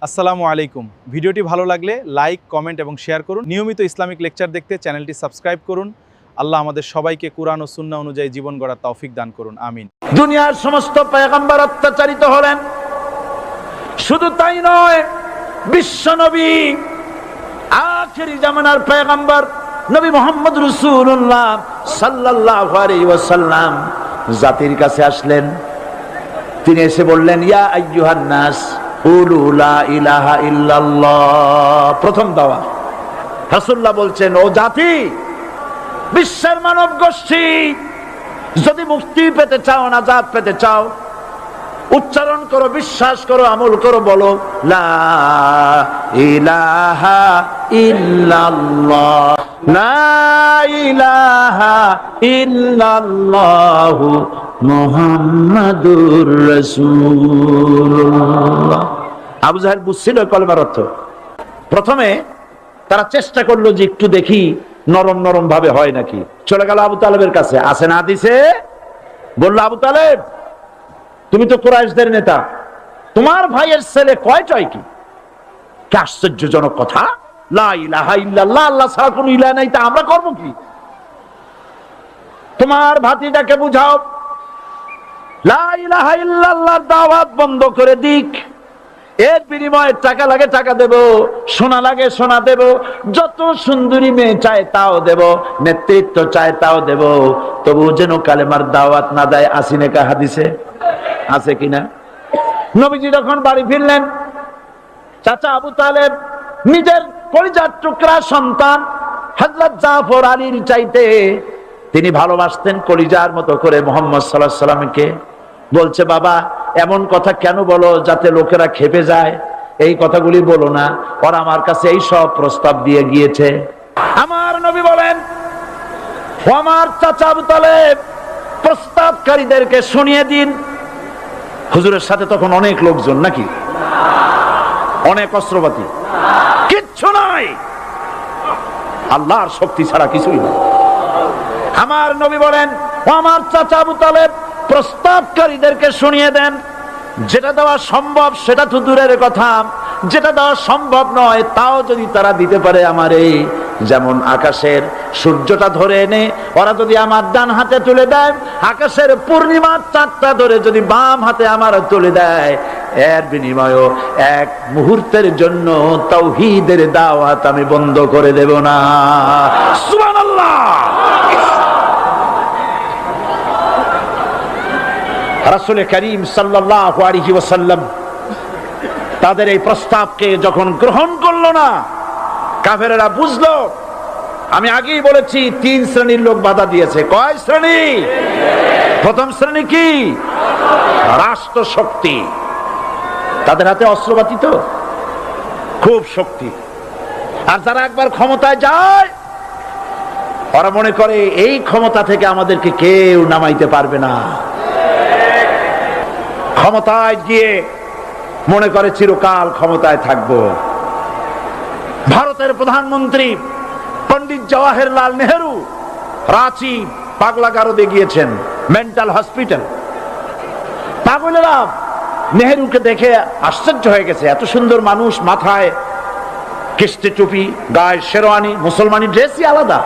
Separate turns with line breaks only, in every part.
আসসালামু আলাইকুম। ভিডিওটি ভালো লাগলে লাইক, কমেন্ট এবং শেয়ার করুন। নিয়মিত ইসলামিক লেকচার দেখতে চ্যানেলটি সাবস্ক্রাইব করুন। আল্লাহ আমাদের সবাইকে কুরআন ও সুন্নাহ অনুযায়ী জীবন গড়ার তৌফিক দান করুন, আমিন।
দুনিয়ার সমস্ত পয়গম্বর অত্যাচারিত হলেন, শুধু তাই নয়, বিশ্ব নবী আখিরি জামানার পয়গম্বর নবী মুহাম্মদ রাসূলুল্লাহ সাল্লাল্লাহু আলাইহি ওয়াসাল্লাম জাতির কাছে আসলেন। তিনি এসে বললেন, ইয়া আইয়ুহান নাস কুলু লা ইলাহা ইল্লাল্লাহ। প্রথম দাওয়াত। রাসূলুল্লাহ বলছেন, ও জাতি, বিশ্বের মানব গোষ্ঠী, যদি মুক্তি পেতে চাও, নাজাত পেতে চাও, উচ্চারণ করো, বিশ্বাস করো, আমল করো, বলো লা ইলাহা ইল্লাল্লাহ, লা ইলাহা ইল্লাল্লাহ মুহাম্মাদুর রাসূলুল্লাহ। আবু জাহেল বুঝছিল কলেমার অর্থ। প্রথমে তারা চেষ্টা করলো যে একটু দেখি নরম নরম ভাবে হয় নাকি। চলে গেল আবু তালেবের কাছে, আসে না হাদিসে, বললো, আবু তালেব, তুমি তো কুরাইশদের নেতা, তোমার ভাইয়ের ছেলে কয়টাই কি? কি আশ্চর্যজনক কথা! লা ইলাহা ইল্লাল্লাহ, আল্লাহ ছাড়া কোনো ইলাহ নাই, তা আমরা করব কি? তোমার ভাতিজাকে বুঝাও লা ইলাহা ইল্লাল্লাহর দাওয়াত বন্ধ করে দিক, এর বিনিময়ে টাকা লাগে টাকা দেব, সোনা লাগে সোনা দেব, যত সুন্দরী মেয়ে চায় তাও দেব, নেতৃত্ব চায় তাও দেব, তবু যেন কালেমার দাওয়াত না দেয়। আসিনে কা হাদিসে আছে কিনা? নবীজি যখন বাড়ি ফিরলেন, চাচা আবু তালেব নিজের কলিজার টুকরা সন্তান হযরত জাফর আলীর চাইতে তিনি ভালোবাসতেন কলিজার মতো করে মুহাম্মদ সাল্লাল্লাহু আলাইহি ওয়াসাল্লামকে। বলছে, বাবা, এমন কথা কেন বলো যাতে লোকেরা খেপে যায়? এই কথাগুলি বলো না, ওরা আমার কাছে এই সব প্রস্তাব দিয়ে গিয়েছে। আমার নবী বলেন, ও আমার চাচা আবু তালেব, প্রস্তাবকারীদেরকে শুনিয়ে দিন। হুজুরের সাথে তখন অনেক লোকজন নাকি, অনেক অস্ত্রপাতি, কিচ্ছু নাই, আল্লাহর শক্তি ছাড়া কিছুই না। আমার নবী বলেন, ও আমার চাচা আবু তালেব, প্রস্তাবকারীদেরকে শুনিয়ে দেন, যেটা দেওয়া সম্ভব সেটা তো দূরের কথা, যেটা দেওয়া সম্ভব নয় তাও যদি তারা দিতে পারে আমারে, যেমন আকাশের সূর্যটা ধরে এনে ওরা যদি আমার ডান হাতে তুলে দেয়, আকাশের পূর্ণিমার চাঁদটা ধরে যদি বাম হাতে আমার তুলে দেয়, এর বিনিময়ে এক মুহূর্তের জন্য তাওহীদের দাওয়াত আমি বন্ধ করে দেব না। সুবহানাল্লাহ। রাসূল করিম সাল্লাল্লাহু আলাইহি ওয়াসাল্লাম তাদের এই প্রস্তাবকে যখন গ্রহণ করলো না, কাফেরেরা বুঝলো, আমি আগেই বলেছি 3 শ্রেণীর লোক বাধা দিয়েছে। কয় শ্রেণী? প্রথম শ্রেণী কি? রাষ্ট্র শক্তি, তাদের হাতে অস্ত্রপাতি তো খুব শক্তি, আর যারা একবার ক্ষমতায় যায় ওরা মনে করে এই ক্ষমতা থেকে আমাদেরকে কেউ নামাইতে পারবে না। ক্ষমতায় গিয়ে মনে করে চিরকাল ক্ষমতায় থাকবো। ভারতের প্রধানমন্ত্রী পণ্ডিত জওয়াহরলাল নেহেরু রাঁচি পাগলাগারদে গিয়েছেন, মেন্টাল হসপিটাল। পাগলেরা নেহেরুকে দেখে আশ্চর্য হয়ে গেছে, এত সুন্দর মানুষ, মাথায় কিস্তি টুপি, গায়ে শেরওয়ানি, মুসলমানি ড্রেসই আলাদা,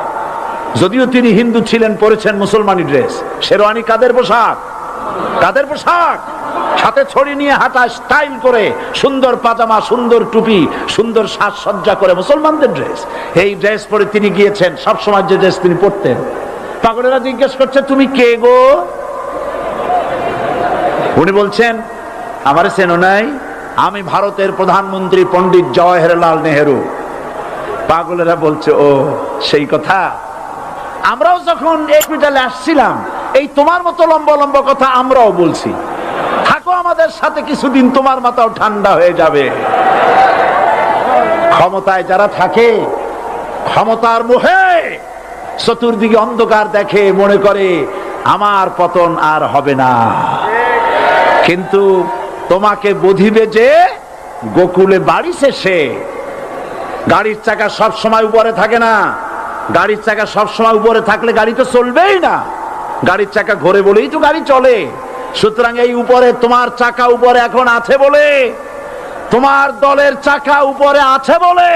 যদিও তিনি হিন্দু ছিলেন, পরেছেন মুসলমানি ড্রেস। শেরওয়ানি কাদের পোশাক? কাদের পোশাক? হাতে ছড়ি নিয়ে হাঁটা, স্টাইল করে, সুন্দর পাজামা, সুন্দর টুপি, সুন্দর সাজসজ্জা করে, মুসলমানদের ড্রেস। এই ড্রেস পরে তিনি গিয়েছেন, সবসময় যে ড্রেস তিনি পরতেন। পাগলেরা জিজ্ঞেস করছে, তুমি কে গো? উনি বলছেন, আমারে চেনো নাই? আমি ভারতের প্রধানমন্ত্রী পণ্ডিত জওয়াহরলাল নেহেরু। পাগলেরা বলছে, ও সেই কথা, আমরাও যখন হসপিটালে আসছিলাম এই তোমার মতো লম্বা লম্বা কথা আমরাও বলছি, থাকো আমাদের সাথে কিছুদিন, তোমার মাথাও ঠান্ডা হয়ে যাবে। ক্ষমতায় যারা থাকে, ক্ষমতার মোহে চতুর্দিকে অন্ধকার দেখে, মনে করে আমার পতন আর হবে না। কিন্তু তোমাকে বধিবে যে গোকুলে বাড়ি শেষে। গাড়ির চাকা সব সময় উপরে থাকে না, গাড়ির চাকা সব সময় উপরে থাকলে গাড়ি তো চলবেই না, গাড়ির চাকা ঘোরে বলেই তো গাড়ি চলে। সুতরাং এই উপরে তোমার চাকা উপরে এখন আছে বলে তোমার দলের চাকা উপরে আছে বলে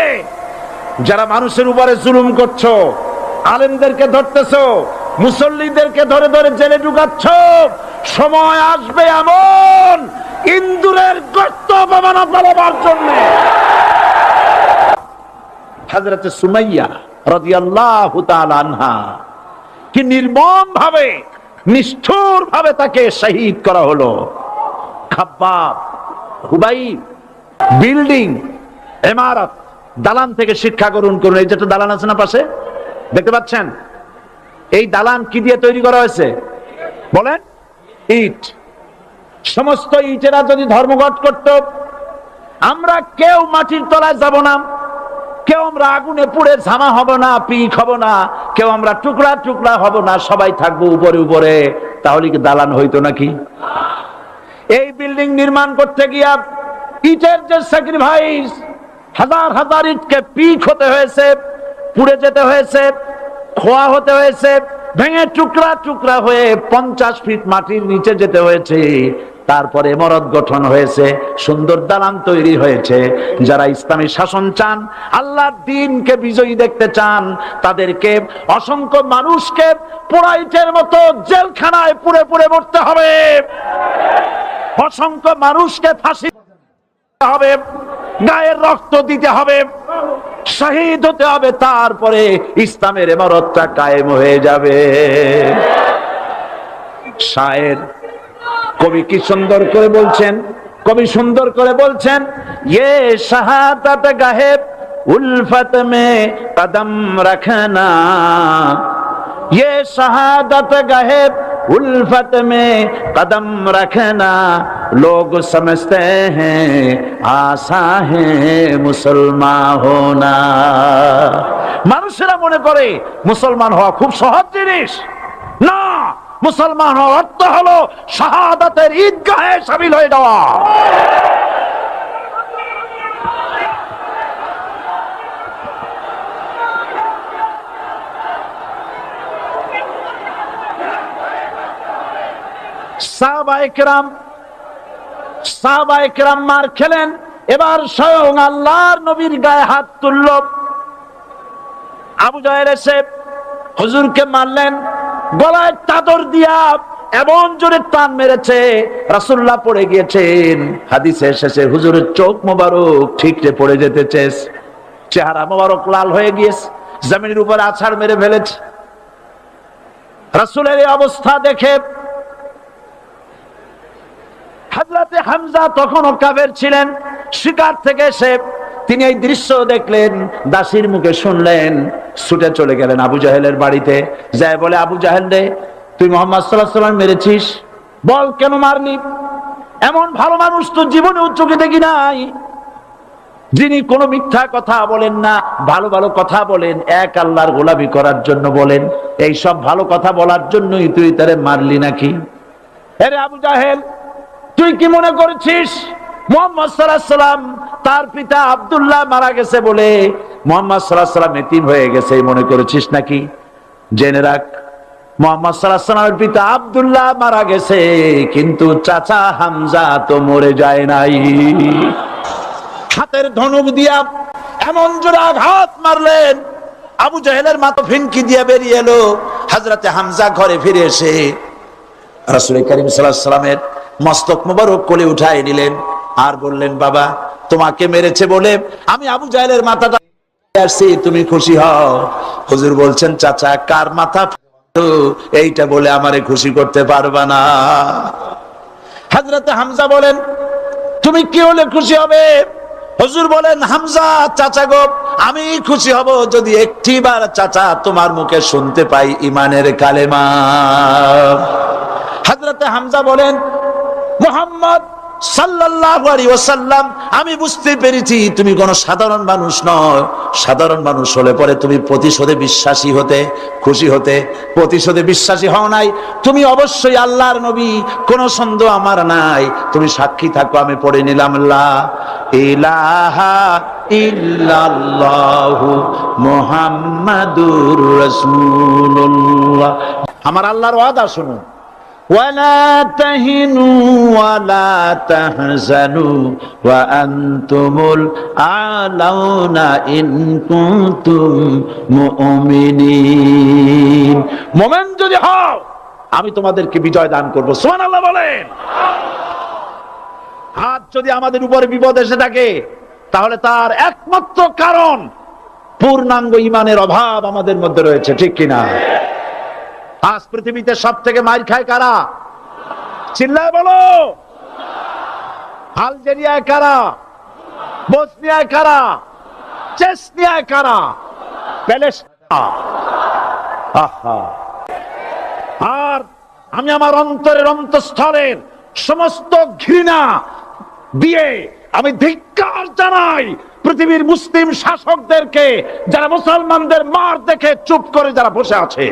যারা মানুষের উপরে জুলুম করছো, আলেমদেরকে ধরতেছো, মুসল্লিদেরকে ধরে ধরে জেলে ঢুকাচ্ছ, সময় আসবে এমন ইন্দুরের গর্ত অপমানা পালাবার জন্য। হযরত সুমাইয়া রাদিয়াল্লাহু তাআলা আনহা কি নির্মম ভাবে, নিষ্ঠুর ভাবে তাকে শহীদ করা হলো। খাব্বাব, হুবাইব, বিল্ডিং, ইমারত, দালান থেকে শিক্ষা গ্রহণ করুন। এই যেটা দালান আছে না পাশে, দেখতে পাচ্ছেন? এই দালান কি দিয়ে তৈরি করা হয়েছে বলেন? ইট। সমস্ত ইটেরা যদি ধর্মঘট করত, আমরা কেউ মাটির তলায় যাব না, কেউ আমরা আগুনে পুড়ে ঝামা হব না, পিক হব না, কেউ আমরা টুকরা টুকরা হব না, সবাই থাকবো উপরে উপরে, তাহলে কি দালান হইতো নাকি? এই বিল্ডিং নির্মাণ করতে গিয়া ইটের যে স্যাক্রিফাইস, হাজার হাজার ইটকে পিক হতে হয়েছে, পুড়ে যেতে হয়েছে, খোয়া হতে হয়েছে, ভেঙে টুকরা টুকরা হয়ে 50 ফিট মাটির নিচে যেতে হয়েছে, তারপরে ইমারত গঠন হয়েছে, সুন্দর দালান তৈরি হয়েছে। যারা ইসলামী শাসন চান, আল্লাহর দ্বীনকে বিজয়ী দেখতে চান, তাদেরকে অসংখ্য মানুষকে পোড়াইটের মতো জেলখানায় পুড়ে পুড়ে মরতে হবে, অসংখ্য মানুষকে ফাঁসি হবে, গায়ের রক্ত দিতে হবে, শহীদ হতে হবে, তারপরে ইসলামের ইমারতটা কায়েম হয়ে যাবে। শায়ের কবি কি সুন্দর করে বলছেন, কবি সুন্দর করে বলছেন, ये शहादत गाहे उल्फत में कदम रखना, ये शहादत गाहे उल्फत में कदम रखना, लोग समझते हैं आसा है मुसलमान होना। মানুষেরা মনে করে মুসলমান হওয়া খুব সহজ জিনিস। না, মুসলমান হওয়ার অর্থ হলো শাহাদাতের ঈদগাহে শামিল হয়ে যাওয়া। সাহাবায়ে কেরাম মার খেলেন, এবার স্বয়ং আল্লাহর নবীর গায়ে হাত তুলল। আবু জাহেল এসে হুজুরকে মারলেন, গলায় চাদর দিয়া এমন জোরে টান মেরেছে, রাসূলুল্লাহ পড়ে গিয়েছেন। হাদিসে এসেছে হুজুরের চোখ মোবারক ঠিকরে পড়ে যেতেছে, চেহারা মোবারক লাল হয়ে গিয়েছে, জমিনের উপর আছাড় মেরে ফেলেছে। রাসূলের এই অবস্থা দেখে হযরতে হামজা তখনও কাফের ছিলেন, শিকার থেকে এসে তিনি এই দৃশ্য দেখলেন, দাসীর মুখে শুনলেন, ছুটে চলে গেলেন আবু জাহেলের বাড়িতে। যায় বলে, আবু জাহেল রে, তুই মুহাম্মদ সাল্লাল্লাহু আলাইহি ওয়াসাল্লাম মেরেছিস, বল কেন মারলি? এমন ভালো মানুষ তো জীবনে চোখে দেখি নাই, যিনি কোনো মিথ্যা কথা বলেন না, ভালো ভালো কথা বলেন, এক আল্লাহর গোলামি করার জন্য বলেন। এই সব ভালো কথা বলার জন্যই তুই তারে মারলি নাকি? আরে আবু জাহেল, তুই কি মনে করেছিস মুহাম্মদ সাল্লাল্লাহু আলাইহি ওয়াসাল্লাম তার পিতা আব্দুল্লাহ মারা গেছে বলে মুহাম্মদ সাল্লাল্লাহু আলাইহি ওয়াসাল্লাম এতিম হয়ে গেছে মনে করেছিস নাকি? জেনে রাখ, মুহাম্মদ সাল্লাল্লাহু আলাইহি ওয়াসাল্লামের পিতা আব্দুল্লাহ মারা গেছে, কিন্তু চাচা হামজা তো মরে যায় নাই। হাতের ধনুক দিয়া এমন জোরে আঘাত মারলেন, আবু জাহেলের মাথা ফিনকি দিয়ে বেরিয়ে এলো। হযরতে হামজা ঘরে ফিরে এসে রাসূল করিম সাল্লাল্লাহু আলাইহি ওয়াসাল্লামের মস্তক মোবারক কোলে উঠায় নিলেন আর বললেন, বাবা, তোমাকে মেরেছে বলে আমি আবু জাহেলের মাথাটা আসছি, তুমি খুশি হও? হুজুর বলছেন, চাচা, কার মাথা এইটা বলে আমারে খুশি করতে পারবা না। হযরতে হামজা বলেন, তুমি কি হলে খুশি হবে? হুজুর বলেন, হামজা চাচা গো, আমি খুশি হব যদি একটিবার চাচা তোমার মুখে শুনতে পাই ঈমানের কালেমা। হযরতে হামজা বলেন, মুহাম্মদ সাল্লাল্লাহু আলাইহি ওয়াসাল্লাম, আমি বুঝতে পেরেছি তুমি কোনো সাধারণ মানুষ নয়। সাধারণ মানুষ হলে পরে তুমি প্রতিশোধে বিশ্বাসী হতে, খুশি হতে। প্রতিশোধে বিশ্বাসী হও নাই, তুমি অবশ্যই আল্লাহর নবী, কোনো সন্দেহ আমার নাই। তুমি সাক্ষী থাকো, আমি পড়ে নিলাম, লা ইলাহা ইল্লাল্লাহু মুহাম্মাদুর রাসূলুল্লাহ। আমার আল্লাহর ওয়াদা শুনুন, ولا تهنوا ولا تحزنوا وأنتم الأعلون إن كنتم مؤمنين। মুমিন যদি হও আমি তোমাদেরকে বিজয় দান করব। সুবহানাল্লাহ বলেন। আজ যদি আমাদের উপরে বিপদ এসে থাকে তাহলে তার একমাত্র কারণ পূর্ণাঙ্গ ঈমানের অভাব আমাদের মধ্যে রয়েছে, ঠিক কিনা? আজ পৃথিবীতে সব থেকে মার খায় কারা? চিল্লায় বলো। আলজেরিয়ায় কারা? বসনিয়ায় কারা? চেচনিয়ায় কারা? প্যালেস্টাইন। আর আমি আমার অন্তরের অন্তঃস্থলের সমস্ত ঘৃণা দিয়ে আমি ধিক্কার জানাই পৃথিবীর মুসলিম শাসকদেরকে, যারা মুসলমানদের মার দেখে চুপ করে যারা বসে আছে।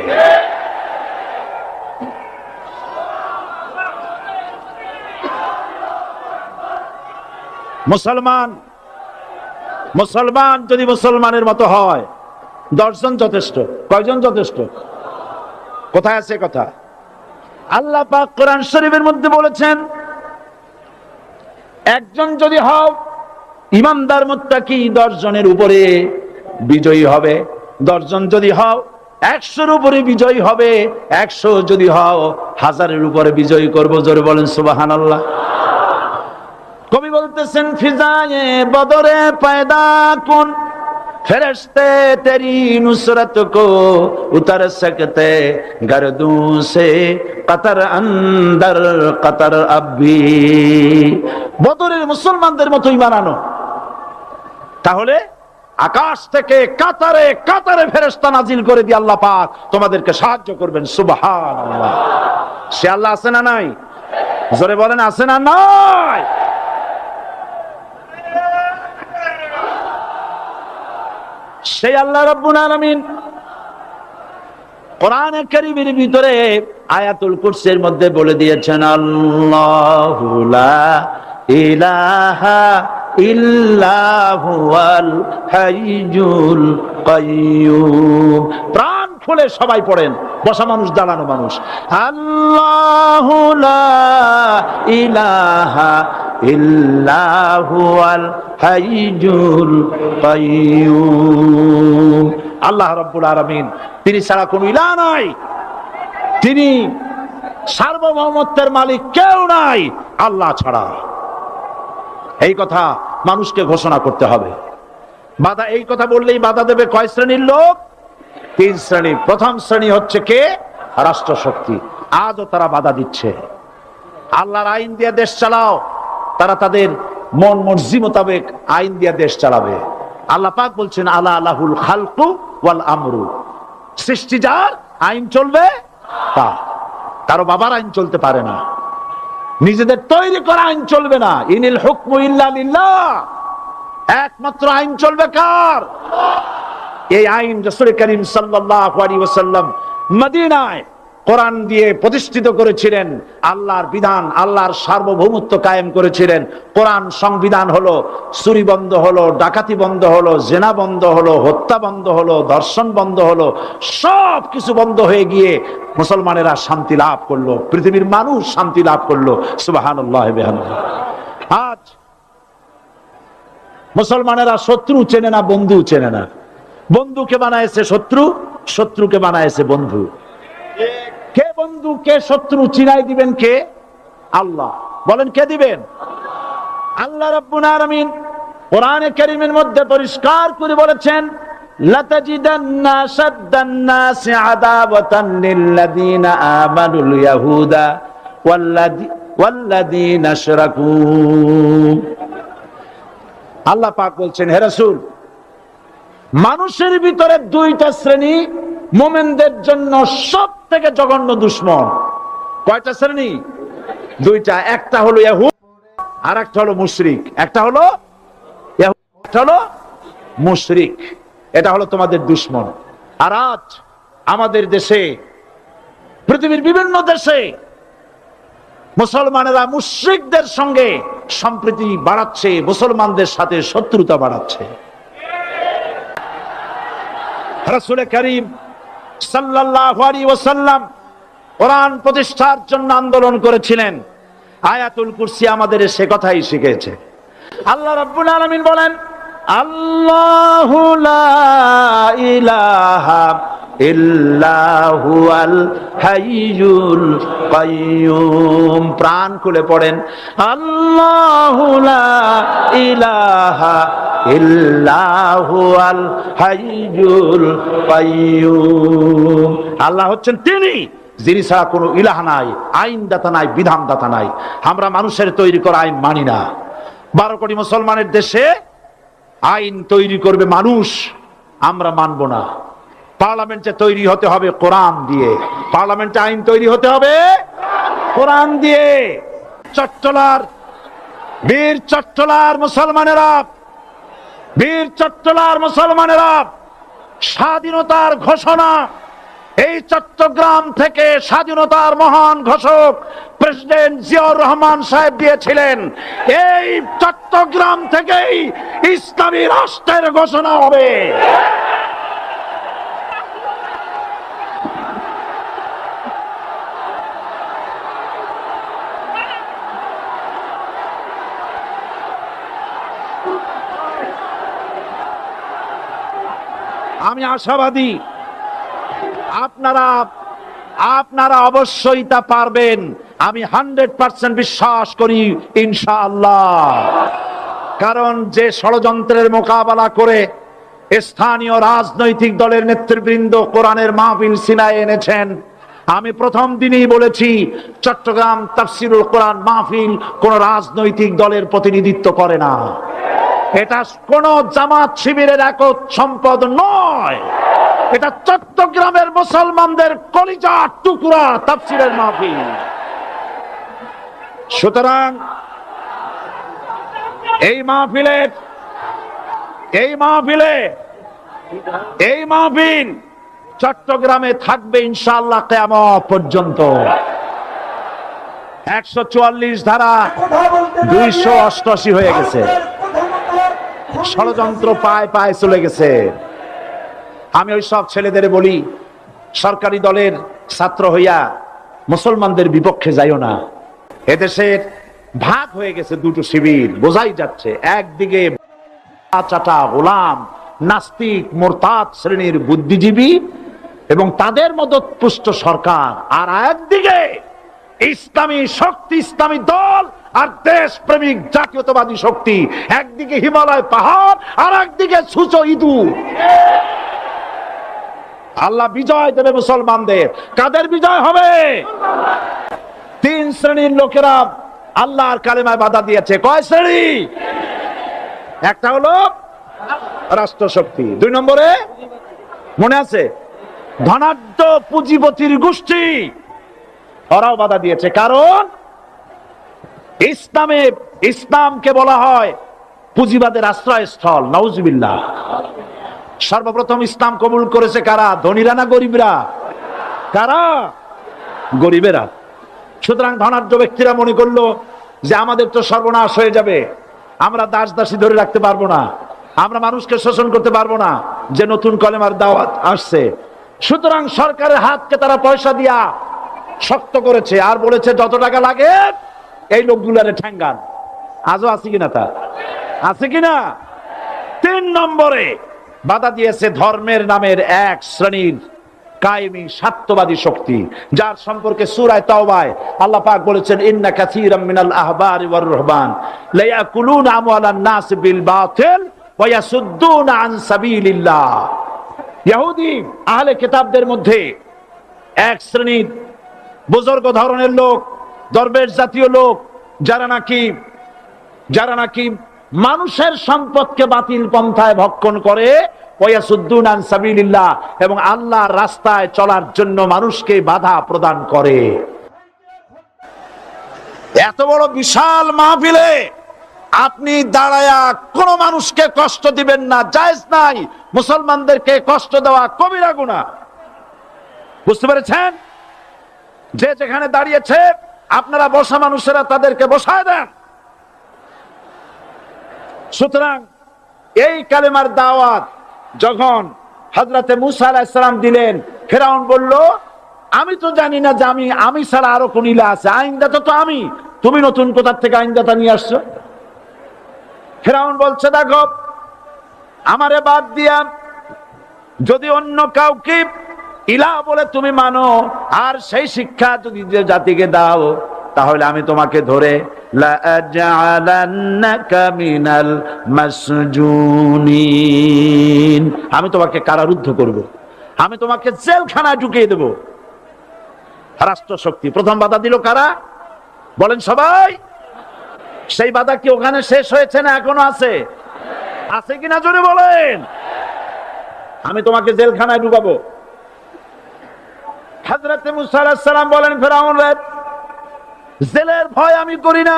মুসলমান যদি মুসলমানের মতো হয় 10 জন যথেষ্ট। কয়জন যথেষ্ট? কোথায় আছে কথা? আল্লাহ পাক কোরআন শরীফের মধ্যে বলেছেন, একজন যদি হও ইমানদার মুত্তাকি 10 জনের উপরে বিজয়ী হবে। 10 জন যদি হও 100-এর উপরে বিজয়ী হবে। 100 যদি হও 1000-এর উপরে বিজয়ী করব। জোরে বলেন সুবহানাল্লাহ। কবি বলতেছেন, ফিজায়ে বদরে পয়দা কুন ফেরেশতে তেরি নুসরত কো উতর সকতে গর্দু সে কতর অন্দর কতর আবি। বদরের মুসলমানদের মতো ঈমান আনো, তাহলে আকাশ থেকে কাতারে কাতারে ফেরেশতা নাজিল করে দিয়ে আল্লাহ পাক তোমাদেরকে সাহায্য করবেন। সুবহানাল্লাহ। সে আল্লাহ আছে না নাই? জোরে বলেন, আছে না নাই? সেই আল্লাহ রাব্বুল আলামিন কোরআনে কারীমের ভিতরে আয়াতুল কুরসির মধ্যে বলে দিয়েছেন, আল্লাহু লা ইলাহা ইল্লা হুয়াল হাইয়ুল কাইয়্যুম। প্রাণ খুলে সবাই পড়েন, বসা মানুষ, দাঁড়ানো মানুষ। আল্লাহু লা ইলাহা ইল্লা হুয়াল হাইয়ুল কাইয়্যুম। আল্লাহ রাব্বুল আলামিন, তিনি ছাড়া কোনো ইলাহ নাই, তিনি সার্বভৌমত্বের মালিক, কেউ নাই আল্লাহ ছাড়া। এই কথা মানুষকে ঘোষণা করতে হবে। বাধা, এই কথা বললেই বাধা দেবে কয় শ্রেণীর লোক? 3 শ্রেণী। প্রথম শ্রেণী হচ্ছে কে? রাষ্ট্রশক্তি। আজও তারা বাধা দিচ্ছে। আল্লাহর আইন দিয়ে দেশ চালাও, তারা তাদের মন মর্জি মোতাবেক আইন দিয়ে দেশ চালাবে। আল্লাহ পাক বলছেন, আলা আলাহুল খালকু ওয়াল আমরু। সৃষ্টি যার, আইন চলবে তার। কারো বাবার আইন চলতে পারে না, নিজেদের তৈরি করা আইন চলবে না। ইনিল হুকমু ইল্লা লিল্লাহ। একমাত্র আইন চলবে কার? এই আইন রাসূল করিম সাল্লাল্লাহু আলাইহি ওয়াসাল্লাম মদিনায় কোরআন দিয়ে প্রতিষ্ঠিত করেছিলেন। আল্লাহর বিধান, আল্লাহর সার্বভৌমত্ব কায়েম করেছিলেন। কোরআন সংবিধান হলো, চুরি বন্ধ হলো, ডাকাতি বন্ধ হলো, জেনা বন্ধ হলো, হত্যা বন্ধ হলো, ধর্ষণ বন্ধ হলো, সব কিছু বন্ধ হয়ে গিয়ে মুসলমানেরা শান্তি লাভ করলো, পৃথিবীর মানুষ শান্তি লাভ করলো। সুবহানাল্লাহ বিহামদিহি। আজ মুসলমানেরা শত্রু চেনে না, বন্ধু চেনে না। বন্ধুকে বানায়েছে শত্রু, শত্রুকে বানায়েছে বন্ধু। কে বন্ধু কে শত্রু চিনাই দিবেন কে? আল্লাহ। বলেন, কে দিবেন? আল্লাহ রাব্বুল আলামিন কোরআনে কারীমের মধ্যে পরিষ্কার করে বলেছেন, লাতাজিদান্না শাদ্দান নাসি আদাওয়াতান লিল্লাযীনা আমানুল ইয়াহুদা ওয়াল্লাযীনা আশরাকু। আল্লাহ পাক বলছেন, হে রাসূল, মানুষের ভিতরে 2টা শ্রেণী মুমিনদের জন্য সব থেকে জঘন্য দুশমন। কয়টা শ্রেণী? 2টা। একটা হলো ইহুদ আর একটা হলো মুশরিক। একটা হলো ইহুদ, একটা হলো মুশরিক। এটা হলো তোমাদের দুশমন। আর আজ আমাদের দেশে, পৃথিবীর বিভিন্ন দেশে মুসলমানেরা মুশরিকদের সঙ্গে সম্প্রীতি বাড়াচ্ছে, মুসলমানদের সাথে শত্রুতা বাড়াচ্ছে। রাসূল করিম সাল্লাল্লাহু আলাইহি ওয়াসাল্লাম কোরআন প্রতিষ্ঠার জন্য আন্দোলন করেছিলেন। আয়াতুল কুরসি আমাদের সে কথাই শিখেছে। আল্লাহ রাব্বুল আলামিন বলেন, আল্লাহু লা ইলাহা ইল্লা হুয়াল হাইয়ুল কাইয়্যুম। প্রাণ খুলে পড়েন, আল্লাহু লা ইলাহা ইল্লা হুয়াল হাইয়ুল কাইয়্যুম। আল্লাহ হচ্ছেন তিনি, যিনি ছাড়া কোনো ইলাহ নাই, আইনদাতা নাই, বিধানদাতা নাই। আমরা মানুষের তৈরি করা আইন মানি না। 12 কোটি মুসলমানের দেশে আইন তৈরি করবে মানুষ, আমরা মানব না। পার্লামেন্টে তৈরি হতে হবে কোরআন দিয়ে, পার্লামেন্টে আইন তৈরি হতে হবে কোরআন দিয়ে। চট্টলার বীর চট্টলার মুসলমানেরা, বীর চট্টলার মুসলমানেরা স্বাধীনতার ঘোষণা, এই চট্টগ্রাম থেকে স্বাধীনতার মহান ঘোষক প্রেসিডেন্ট জিয়াউর রহমান সাহেব দিয়েছিলেন। এই চট্টগ্রাম থেকেই ইসলামী রাষ্ট্রের ঘোষণা হবে। আমি আশাবাদী আপনারা অবশ্যই তা পারবেন। আমি 100% বিশ্বাস করি ইনশাআল্লাহ। কারণ যে ষড়যন্ত্রের মোকাবেলা করে স্থানীয় রাজনৈতিক দলের নেতৃবৃন্দ কোরআনের মাহফিল সিনায় এনেছেন, আমি প্রথম দিনেই বলেছি চট্টগ্রাম তাফসিরুল কোরআন মাহফিল কোন রাজনৈতিক দলের প্রতিনিধিত্ব করে না। এটা কোন জামাত শিবিরের একক সম্পদ নয়, এটা চট্টগ্রামের মুসলমানদের কলিজার টুকরা তাফসীরের মাহফিল। সুতরাং এই মাহফিল চট্টগ্রামে থাকবে ইনশাআল্লাহ কিয়ামত পর্যন্ত। 144 ধারা 288 হয়ে গেছে, ষড়যন্ত্র পায় পায় চলে গেছে। আমি ওই সব ছেলেদের বলি, সরকারি দলের ছাত্র হইয়া মুসলমানদের বিপক্ষে যাইও না। এদেশের ভাগ হয়ে গেছে দুটো শিবির, বোঝাই যাচ্ছে। একদিকে চাটা গোলাম নাস্তিক মোরতাদ শ্রেণীর বুদ্ধিজীবী এবং তাদের মদতপুষ্ট সরকার, আর একদিকে ইসলামী শক্তি, ইসলামী দল আর দেশ প্রেমিক জাতীয়তাবাদী শক্তি। একদিকে হিমালয় পাহাড় আর একদিকে সূচো ইঁদুর। আল্লাহ বিজয় দেবে মুসলমানদের। কাদের বিজয় হবে? 3 শ্রেণীর লোকেরা আল্লাহর কালেমায় বাধা দিয়েছে। কয় শ্রেণী? একটা হলো রাষ্ট্রশক্তি, 2 নম্বরে মনে আছে ধনাঢ্য পুঁজিপতির গোষ্ঠী, ওরাও বাধা দিয়েছে। কারণ ইসলামকে বলা হয় পুঁজিবাদের আশ্রয়স্থল। নাউজুবিল্লাহ। সর্বপ্রথম ইসলাম কবুল করেছে কারা? ধনীরা না গরিবরা? কারা? গরিবেরা। সুতরাং ধনাঢ্য ব্যক্তিরা মনে করলো যে আমাদের তো সর্বনাশ হয়ে যাবে, আমরা দাস দাসী ধরে রাখতে পারবো না, আমরা মানুষকে শোষণ করতে পারবো না, যে নতুন কলেমার দাওয়াত আসছে। সুতরাং সরকারের হাতকে তারা পয়সা দিয়া শক্ত করেছে আর বলেছে যত টাকা লাগে এই লোকগুলারে ঠ্যাঙ্গান। আজও আছে কিনা? তা আছে কিনা? 3 নম্বরে বাধা দিয়েছে ধর্মের নামের এক শ্রেণীর কায়েমি স্বার্থবাদী শক্তি, যার সম্পর্কে সূরা তাওবায় আল্লাহ পাক বলেছেন ইন্না কাসীরাম মিনাল আহবারি ওয়ার রুহবান লা ইয়াকুলুনা আমওয়ালান নাস বিল বাতিল ওয়া ইয়াসুদ্দুনা আন সাবিলিল্লাহ। ইহুদি আহলে কিতাবদের মধ্যে এক শ্রেণীর বুজুর্গ ধরনের লোক, দরবেশ জাতীয় লোক, যারা নাকি মানুষের সম্পদকে বাতিল পন্থায় ভক্ষণ করে, ওয়াসুদ্দুনা আন সাবিলিল্লাহ, এবং আল্লাহর রাস্তায় চলার জন্য মানুষকে বাধা প্রদান করে। এত বড় বিশাল মাহফিলে আপনি দাঁড়ায়া কোন মানুষকে কষ্ট দিবেন না, জায়েজ নাই। মুসলমানদেরকে কষ্ট দেওয়া কবিরা গুনাহ। বুঝতে পেরেছেন? যে যেখানে দাঁড়িয়েছে আপনারা বসা মানুষেরা তাদেরকে বসায় দেন। সুতরাং এই কালেমার দাওয়াত যখন হযরতে মূসা আলাইহিস সালাম দিলেন, ফিরআউন বলল আমি তো জানি না যে আমি ছাড়া আরো কোন ইলা আছে, আইনদাতা তো আমি, তুমি নতুন কোথা থেকে আইনদাতা নিয়ে আসছো? ফেরাউন বলছে, দেখো আমারে বাদ দিয়া যদি অন্য কাউকে ইলাহ বলে তুমি মানো, আর সেই শিক্ষা যদি যে জাতিকে দাও, তাহলে আমি তোমাকে ধরে লাআজআলান্নাকা মিনাল মাসজুনিন, আমি তোমাকে কারারুদ্ধ করব, আমি তোমাকে জেলখানায় ঢুকিয়ে দেব। রাষ্ট্র শক্তি প্রথম বাধা দিল কারা? বলেন সবাই। সেই বাধা কি ওখানে শেষ হয়েছে না এখনো আছে? আছে কিনা জোরে বলেন। আমি তোমাকে জেলখানায় ঢুকাবো। হযরত মুসা আলাইহিস সালাম বলেন, ফেরাউন রে, জেলের ভয় আমি করি না,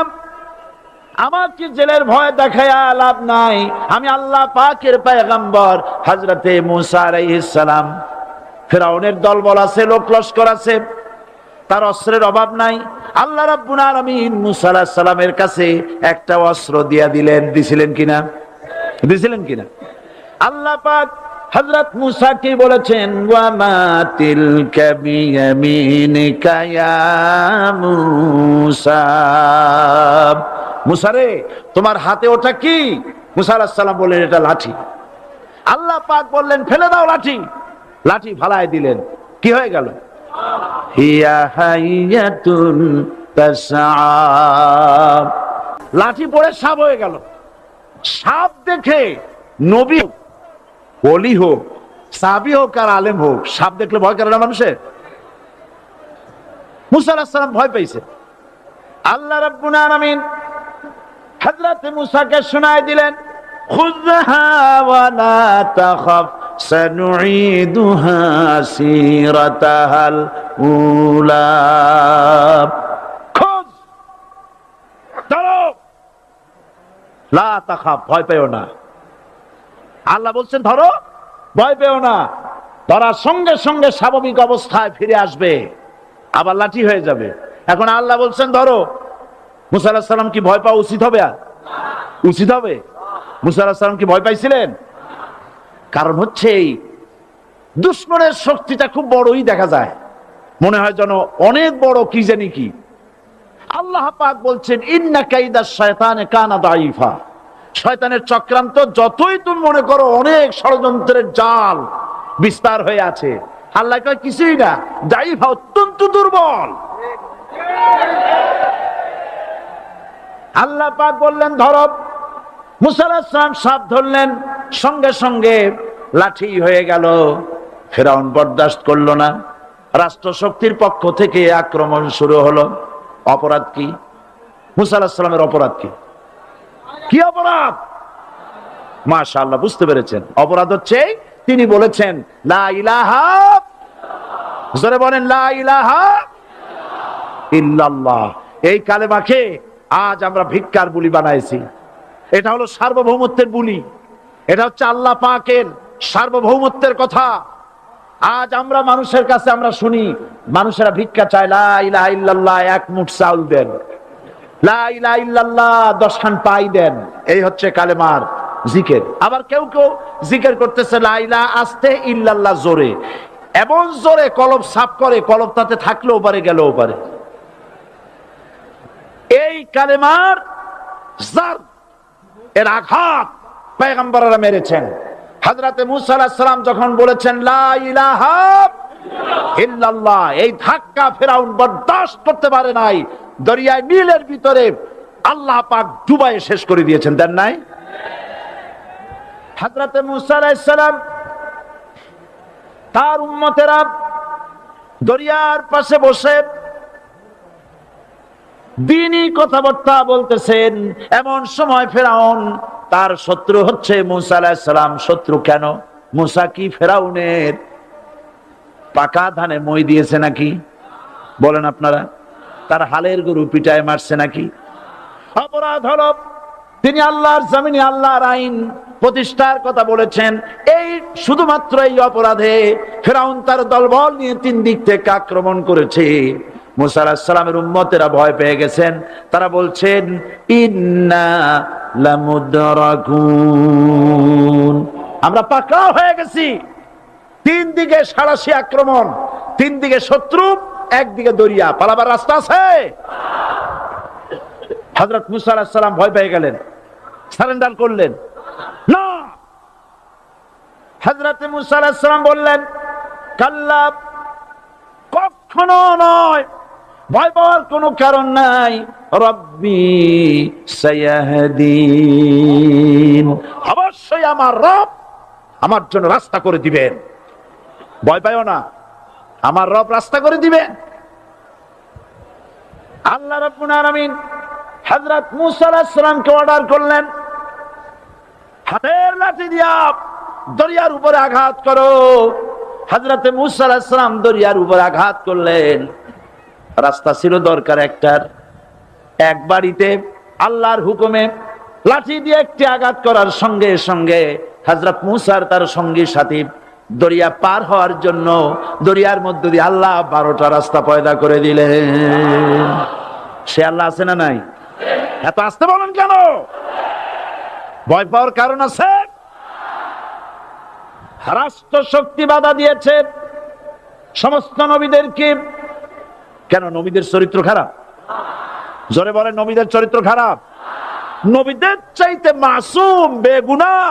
আমার কি জেলের ভয় দেখায়া লাভ নাই, আমি আল্লাহ পাকের পয়গম্বর। হযরত মুসা আলাইহিস সালাম, ফেরাউনের দলবল আছে, লোক লস্কর আছে, তার অস্ত্রের অভাব নাই। আল্লাহ রাব্বুল আলামিন মুসা আলাইহিস সালামের কাছে একটা অস্ত্র দিয়া দিলেন। দিছিলেন কিনা? দিছিলেন কিনা? আল্লাহ পাক হযরত মুসা কি বলেছেন? ওয়া মা তিলকা বিয়ামিনিকা ইয়া মুসা, মুসা রে তোমার হাতে ওটা কি? মুসা আলাইহিস সালাম বললেন, এটা লাঠি। আল্লাহ পাক বললেন, ফেলে দাও লাঠি। লাঠি ফালায় দিলেন। কি হয়ে গেল? হিয়া হাইয়াতুন তাসআ, লাঠি পড়ে সাপ হয়ে গেল। সাপ দেখে নবী হোক, ওলি হোক, সাহাবী হোক আর আলেম হোক, সাপ দেখলে ভয় করে না মানুষের? মুসা আলাইহিস সালাম ভয় পাইছে। আল্লাহ রাব্বুল আলামিন হযরত মুসাকে শোনায় দিলেন, খুযহা ওয়া লা তাখাফ সানুঈদুহা সিরাতাহাল উলা, খোঁজ, ধরো, লা তাখাফ, ভয় পেও না। আল্লাহ বলছেন ধরো, ভয় পেও না। ধরার সঙ্গে সঙ্গে স্বাভাবিক অবস্থায় ফিরে আসবে, আবার লাঠি হয়ে যাবে। এখন আল্লাহ বলছেন ধরো, মুসা আলাইহিস সালাম কি ভয় পাওয়া উচিত হবে? উচিত হবে? মুসা আলাইহিস সালাম কি ভয় পাইছিলেন? কারণ হচ্ছে এই দুশমনের শক্তিটা খুব বড়ই দেখা যায়, মনে হয় যেন অনেক বড়, কি জানি কি। আল্লাহ পাক বলছেন, ইন্না কাইদাশ শায়তানে কানা দাঈফা, শয়তানের চক্রান্ত যতই তুমি মনে করো অনেক ষড়যন্ত্রের জাল বিস্তার হয়ে আছে, আল্লাহ কয় কিছুই না, দাঈফা, অত্যন্ত দুর্বল। আল্লাহ পাক বললেন ধরো। মুসা আলাইহিস সালাম সাপ ধরলেন, সঙ্গে সঙ্গে লাঠি হয়ে গেল। ফেরাউন বরদাস্ত করলো না, রাষ্ট্রশক্তির পক্ষ থেকে আক্রমণ শুরু হলো। অপরাধ কি? মুসা আলাইহিস সালামের অপরাধ কি? কি অপরাধ? মাশাআল্লাহ, বুঝতে পেরেছেন। অপরাধ হচ্ছে তিনি বলেছেন লা ইলাহা, জোরে বলেন লা ইলাহা ইল্লাল্লাহ। এই কালেমাকে আজ আমরা ভিক্ষার বুলি বানাইছি। এটা হলো সার্বভৌমত্বের বুলি, এটা হচ্ছে আল্লাহ পাকের সার্বভৌমত্বের কথা। আজ আমরা মানুষের কাছে আমরা শুনি, মানুষেরা ভিক্ষা চায়, লা ইলাহা ইল্লাল্লাহ, এক মুঠ চাউল দেন, লা ইলাহা ইল্লাল্লাহ 10 খান পাই দেন। এই হচ্ছে কালেমার জিকির। আবার কেউ কেউ জিকির করতেছে লা ইলাহা আস্তে, ইল্লাল্লাহ জোরে, এমন জোরে কলব সাফ করে, কলব তাতে থাকলেও পারে গেলেও পারে। এই কালেমার জার, এর আঘাত পয়গম্বররা মেরেছেন। হযরতে মুসা আলাইহিস সালাম যখন বলেছেন লা ইলাহা ইল্লাল্লাহ, এই ধাক্কা ফেরাউন বরদাস্ত করতে পারে নাই। দরিয়ায় নীলের ভিতরে আল্লাহ পাক ডুবাই শেষ করে দিয়েছেন, দেন নাই? হযরতে মুসা আলাইহিস সালাম, তার উম্মতেরা দরিয়ার পাশে বসে দ্বীনি কথাবার্তা বলতেছেন। এমন সময় ফেরাউন, তার শত্রু হচ্ছে মুসা আলাইহিস সালাম। শত্রু কেন? মুসা কি ফেরাউনের পাকা ধানে মই দিয়েছে নাকি? বলেন আপনারা। তার হালের গরু পিটায় মারছে নাকি? অপরাধ হলো তিনি আল্লাহর জমিনে আল্লাহর আইন প্রতিষ্ঠার কথা বলেছেন। এই শুধুমাত্র এই অপরাধে ফেরাউন তার দলবল নিয়ে 3 দিক থেকে আক্রমণ করেছে। মুসা আলাইহিস সালামের উম্মতেরা ভয় পেয়ে গেছেন। তারা বলছেন ইন্না লামুদরাকুন, আমরা পাকড়াও হয়ে গেছি। 3 দিকে সাঁড়াশি আক্রমণ, তিন দিকে শত্রু, একদিকে দরিয়া, পালাবার রাস্তা আছে? হযরত মুসা আলাইহিস সালাম ভয় পেয়ে গেলেন, সারেন্ডার করলেন না। হযরত মুসা আলাইহিস সালাম বললেন, কাল্লা, কখনো নয়, ভয় পাওয়ার কোনো কারণ নাই। রব্বি সায়াহদিন, অবশ্যই আমার রব আমার জন্য রাস্তা করে দিবেন। ভয় পাইও না, আমার রব রাস্তা করে দিবেন। আল্লাহ রাব্বুল আলামিন হযরত মুসা আলাইহিস সালামকে অর্ডার করলেন, হাতের লাঠি দিয়া দরিয়ার উপরে আঘাত করো। হযরত মুসা আলাইহিস সালাম দরিয়ার উপরে আঘাত করলেন। রাস্তা ছিল দরকার একটার, এক বাড়িতে আল্লাহর হুকুমে লাঠি দিয়ে একটি আঘাত করার সঙ্গে সঙ্গে হযরত মুসার তার সঙ্গী সাথী দরিয়া পার হওয়ার জন্য দরিয়ার মধ্য দিয়ে আল্লাহ 12টা রাস্তা পয়দা করে দিলেন। সে আল্লাহ আছে না নাই? এত আসতে বলেন কেন? ভয় পাওয়ার কারণ আছে? রাষ্ট্র শক্তি বাধা দিয়েছে সমস্ত নবীদেরকে। কেন? নবীদের চরিত্র খারাপ? জোরে বলেন, নবীদের চরিত্র খারাপ? নবীদের চাইতে মাসুম, বেগুনাহ,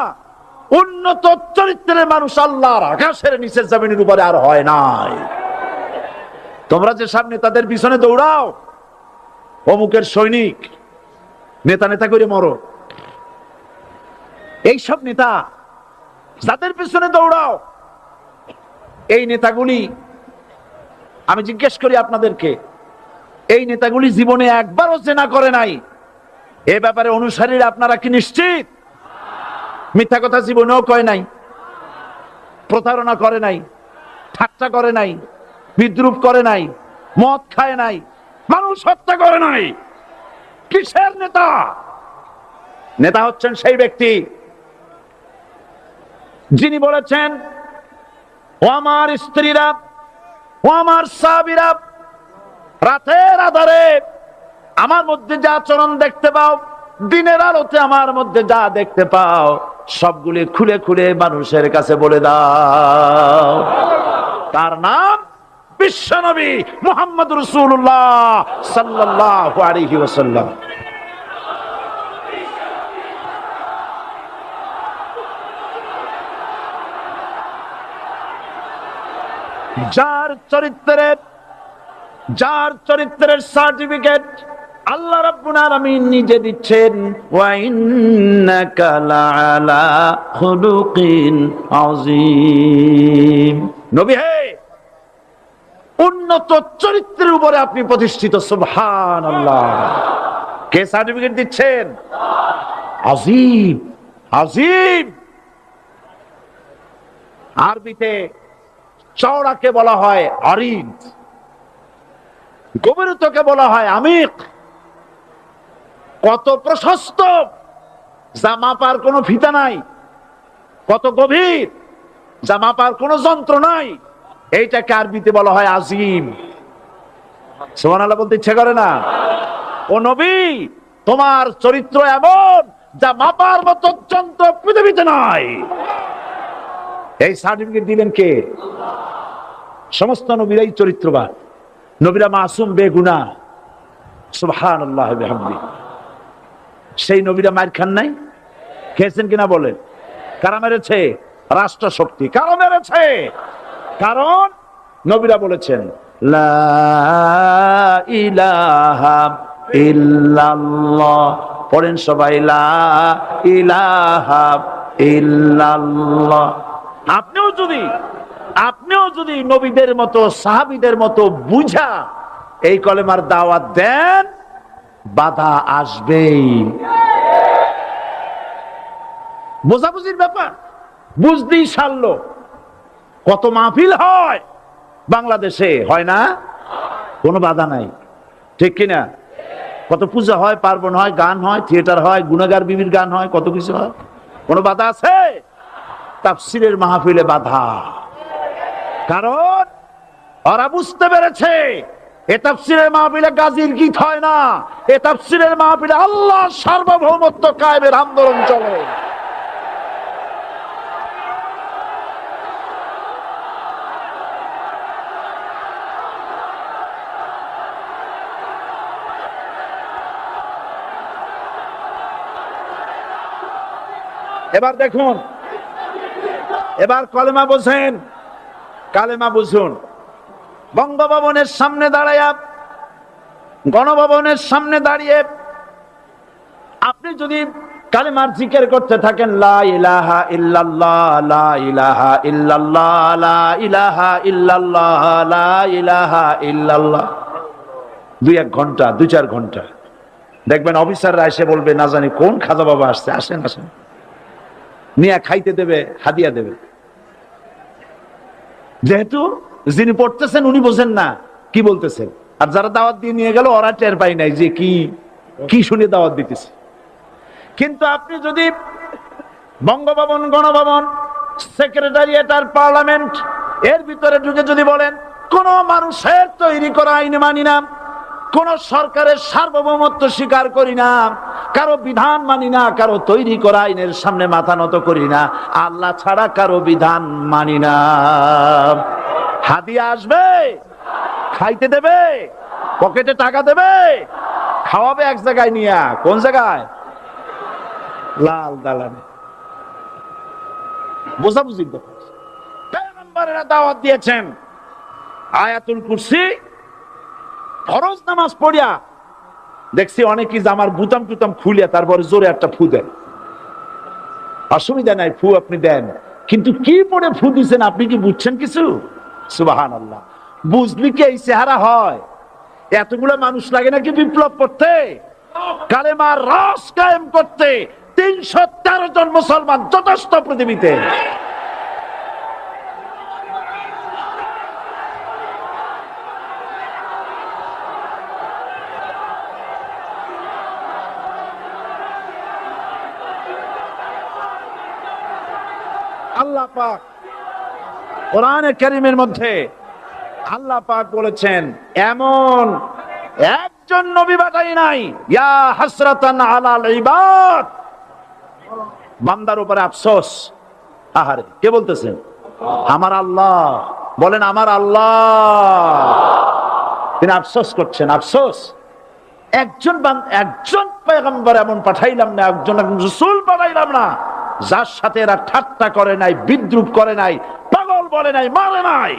উন্নত চরিত্রের মানুষ আল্লাহর আকাশের নিচের জমিনের উপরে আর হয় নাই। তোমরা যে সামনে তাদের পিছনে দৌড়াও, অমুকের সৈনিক, নেতা নেতা করে মরো, এইসব নেতা যাদের পিছনে দৌড়াও, এই নেতাগুলি, আমি জিজ্ঞেস করি আপনাদেরকে, এই নেতাগুলি জীবনে একবারও জেনা করে নাই? এ ব্যাপারে অনুসারীরা আপনারা কি নিশ্চিত? মিথ্যা কথা জীবনেও কয় নাই, প্রতারণা করে নাই, ঠাট্টা করে নাই, বিদ্রুপ করে নাই, মদ খায় নাই, মানুষ হত্যা করে নাই। কিসের নেতা? নেতা হচ্ছেন সেই ব্যক্তি যিনি বলেছেন, ও আমার স্ত্রীরা, ও আমার সাহাবীরা, রাতের আধারে আমার মধ্যে যা আচরণ দেখতে পাও, দিনের আলোতে আমার মধ্যে যা দেখতে পাও, সবগুলি খুলে খুলে মানুষের কাছে বলে দাও। তার নাম বিশ্বনবী মুহাম্মদ রাসূলুল্লাহ সাল্লাল্লাহু আলাইহি ওয়াসাল্লাম। যার চরিত্রের সার্টিফিকেট আল্লাহ রাব্বুল আলামিন নিজে দিচ্ছেন, ওয়া ইন্নাকা লাআলা খুলুকিন আযীম। নবী হে, উন্নত চরিত্রের উপরে আপনি প্রতিষ্ঠিত। সুবহানাল্লাহ। কে সার্টিফিকেট দিচ্ছেন? আযীম, আযীম। আরবিতে চওড়াকে বলা হয় আরিদ, গভীরতাকে বলা হয় আমিক। কত প্রশস্ত, যা মাপার কোনো ফিতা নাই, কত গভীর, যা মাপার কোনো যন্ত্র নাই, এইটাকে আরবিতে বলা হয় আজিম। সুবহানাল্লাহ বলতে ইচ্ছা করে না? ও নবী, তোমার চরিত্র এমন যা মাপার মতো যন্ত্র পৃথিবীতে নাই। এই সার্টিফিকেট দিলেন কে? সমস্ত নবীরাই চরিত্রবান, নবীরা মাসুম, বেগুনাহ। সুবহানাল্লাহ ওয়া বিহামদিহি। সেই নবীরা মার খান নাই? খেয়েছেন কিনা বলেন? কারা মেরেছে? রাষ্ট্র শক্তি। কারা মেরেছে? কারণ নবীরা বলেছেন, লা ইলাহা ইল্লাল্লাহ। পড়েন সবাই, লা ইলাহা ইল্লাল্লাহ। আপনিও যদি নবীদের মতো, সাহাবীদের মতো বুঝা এই কলেমার দাওয়াত দেন, বাধা আসবেই। বোঝাবুঝির ব্যাপার, বুঝতেই সারল। কত মাহফিল হয় বাংলাদেশে, হয় না? কোনো বাধা নাই, ঠিক কিনা? কত পূজা হয়, পার্বণ হয়, গান হয়, থিয়েটার হয়, গুনাহগার বিবির গান হয়, কত কিছু হয়। কোনো বাধা আছে? তাফসীরের মাহফিলে বাধা। কারণ ওরা বুঝতে পেরেছে এ তাফসীরের মাহফিলে গাজীর গীত হয় না, এ তাফসীরের মাহফিলে আল্লাহর সার্বভৌমত্ব কায়েমের আন্দোলন চলে। এবার দেখুন, এবার কলেমা বোঝেন, কালেমা বুঝুন। বঙ্গভবনের সামনে দাঁড়ায়া, গণভবনের সামনে দাঁড়িয়ে আপনি যদি কালেমার জিকির করতে থাকেন, লা ইলাহা ইল্লাল্লাহ, লা ইলাহা ইল্লাল্লাহ, লা ইলাহা ইল্লাল্লাহ, লা ইলাহা ইল্লাল্লাহ, 2-1 ঘন্টা, 2-4 ঘন্টা, দেখবেন অফিসাররা এসে বলবে, না জানি কোন খাজা বাবা আসছে, আসেন আসেন, নিয়ে খাইতে দেবে, হাদিয়া দেবে। যেহেতু যিনি পড়তেছেন উনি বোঝেন না কি বলতেছেন, আর যারা দাওয়াত দিয়ে নিয়ে গেল ওরা টের পাই নাই যে কি কি শুনে দাওয়াত দিতেছে। কিন্তু আপনি যদি বঙ্গভবন, গণভবন, সেক্রেটারিয়েট আর পার্লামেন্ট এর ভিতরে ঢুকে যদি বলেন, কোন মানুষের তৈরি করা আইন মানি না, কোন সরকারের সার্বভৌমত্ব স্বীকার করি না, কারো বিধান মানি না, কারো তৈরি করা আইনের সামনে মাথা নত করি না, আল্লাহ ছাড়া কারো বিধান মানি না, হাদিয়া আসবে, খাইতে দেবে, পকেটে টাকা দেবে, খাওয়াবে এক জায়গায় নিয়ে, কোন জায়গায়? লাল দালানে। বোঝাবুঝি পয়গম্বরেরা দাওয়াত দিয়েছেন আয়াতুল কুরসি ফরজ নামাজ পড়িয়া। দেখছি অনেকেই জামার বুতাম টুতাম খুলিয়া তারপরে জোরে একটা ফু দেন। অসুবিধা নাই, ফু আপনি দেন, কিন্তু কি পড়ে ফু দিচ্ছেন আপনি কি বুঝছেন কিছু? সুবহানাল্লাহ। বুঝলি কি এই চেহারা হয়? এতগুলো মানুষ লাগে নাকি বিপ্লব করতে, কালেমার রস কায়েম করতে? 313 জন মুসলমান যথেষ্ট পৃথিবীতে। আল্লাহ পাক কোরআনে কারীমের মধ্যে আল্লাহ পাক বলেছেন, এমন একজন নবী পাঠাই নাই, ইয়া হাসরাতান আলাল ইবাদ, বান্দার উপরে আফসোস। আহারে, কে বলতেছেন? আমার আল্লাহ। বলেন আমার আল্লাহ। তিনি আফসোস করছেন, আফসোস একজন পয়গম্বর এমন পাঠাইলাম না, একজন রাসূল পাঠাইলাম না যার সাথে এরা ঠাট্টা করে নাই, বিদ্রুপ করে নাই, পাগল বলে নাই, মারে নাই।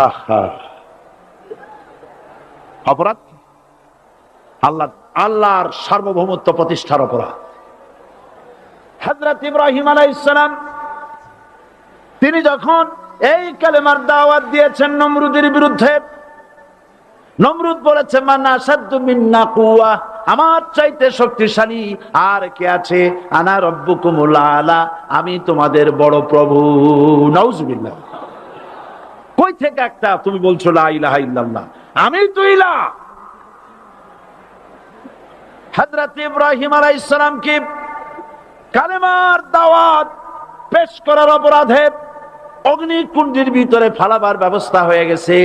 আহা, অপরাধ আল্লাহর সার্বভৌমত্ব প্রতিষ্ঠার অপরাধ। হযরত ইব্রাহিম আলাইহিস সালাম তিনি যখন এই কালেমার দাওয়াত দিয়েছেন নমরুদের বিরুদ্ধে, নমরুদ বলেছে, মান আসাদ্দু মিন্না কুওয়া, আমার চাইতে শক্তিশালী আর কে আছে? আনা রব্বুকুমুল আলা, আমি তোমাদের বড় প্রভু। নাউজুবিল্লাহ। কই থেকে একটা তুমি বলছো লা ইলাহা ইল্লাল্লাহ, আমি তো ইলাহ। হযরত ইব্রাহিম আলাইহিস সালামকে কালেমার দাওয়াত পেশ করার অপরাধে অগ্নিকুণ্ডের ভিতরে ফালাবার ব্যবস্থা হয়ে গেছে।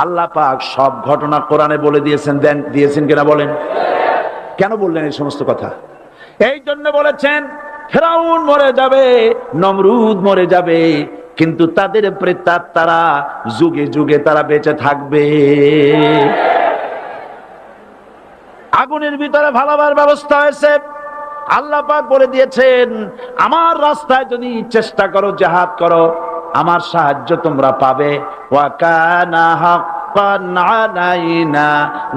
আল্লাহ পাক সব ঘটনা কোরআনে বলে দিয়েছেন কিনা বলেন? কেন বললেন এই সমস্ত কথা? এই জন্য বলেছেন, ফেরাউন মরে যাবে, নমরুদ মরে যাবে, কিন্তু তাদের প্রেতাত্মারা যুগে যুগে তারা বেঁচে থাকবে। আগুনের ভিতরে ফালাবার ব্যবস্থা হয়েছে। আল্লাহ পাক বলে দিয়েছেন, আমার রাস্তায় যদি চেষ্টা করো, জিহাদ করো, আমার সাহায্য তোমরা পাবে। ওয়া কানা হাক্কান আলাইনা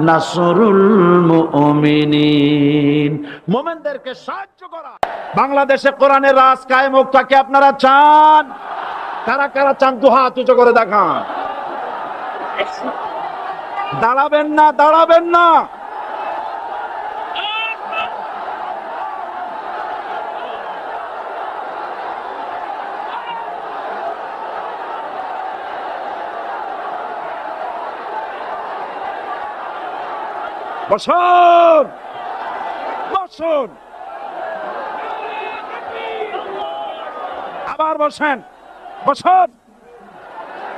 নাসরুল মুমিনিন, মুমিনদেরকে সাহায্য করা। বাংলাদেশে কোরআনের রাজ কায়েম হোক, তাকে আপনারা চান? কারা কারা চান? দু হাত উঁচু করে দেখান। দাঁড়াবেন না, দাঁড়াবেন না। বসুন, বসুন, আবার বসেন, বসুন।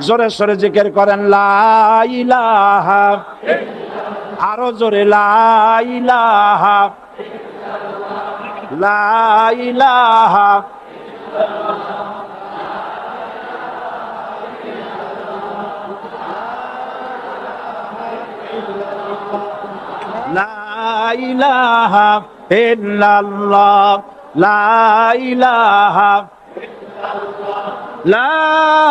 জোরে সরে জিকির করেন, লা ইলাহা, আরো জোরে, লা ইলাহা, লা ইলাহা, লা ইলাহা ইল্লাল্লাহ লা ইলাহা লা